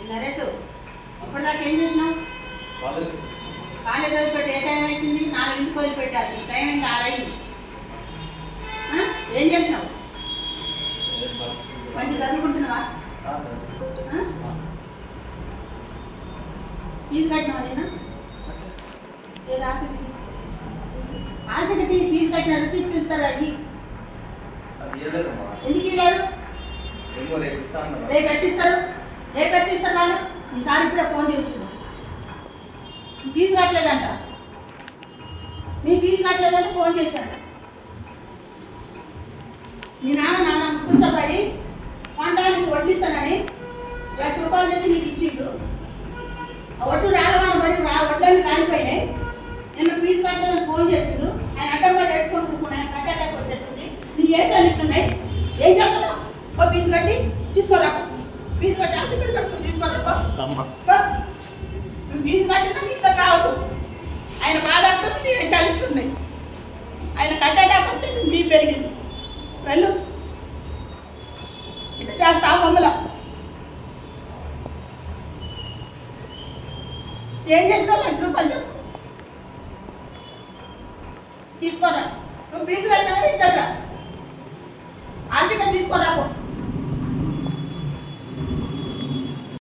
నరేష్ అప్పటిదాకా ఏం చేసినావు? కాలేజ్ వదిలిపెట్టి ఏ టైం అవుతుంది? 4ంటికి వదిలిపెట్టారు. టైం ఇంకా 6 అయింది. ఏం చేసినావు? మంచి చదువుకుంటున్నావా? ఫీజు కట్టినావా? నేనా లేదా ఆర్థిక ఫీజు కట్టిన రిసిప్ట్ ఇస్తారు. అయ్యి ఎందుకు ఇవ్వలేదు? రేపు పెట్టిస్తారు. వాళ్ళు ఈసారి ఇప్పుడే ఫోన్ చేసుకున్నాం. ఫీజు కట్టలేదంట. మీ ఫీజు కట్టలేదంటే ఫోన్ చేశాడు. మీ నాన్న కష్టపడి వంటానికి వడ్డిస్తానని ₹1,00,000 తెచ్చి నీకు ఇచ్చిండు. ఆ ఒడ్డు రాలవాని పడి వడ్లన్నీ కాలిపోయినాయి. నిన్న ఫీజు కట్టలేదని ఫోన్ చేసిండు. ఆయన అడ్డం పడి వేసుకొని కూర్చున్నాను. ఆయన కట్టాక వచ్చేస్తుంది. నీకు వేసాను ఇట్లున్నాయి. ఏం చేస్తున్నావు? ఓ ఫీజు కట్టి తీసుకోరా. ఫీజు కట్టి అంత కట్టుకుని తీసుకోరా. ఫీజు కట్టినా ఇంట్లో రావద్దు. ఆయన బాధ అంటుంది. నీ వేసాలు ఇట్లున్నాయి. ఆయన కట్టాక వస్తే మీ పెరిగింది. వెళ్ళు. ఇట్లా చేస్తావు మమ్మల్ని. ఏం చేసినావు? ₹1,00,000 చెప్పు. తీసుకోరా. నువ్వు ఫీజు కట్టినా ఇచ్చారా? ఆర్థిక తీసుకోరా.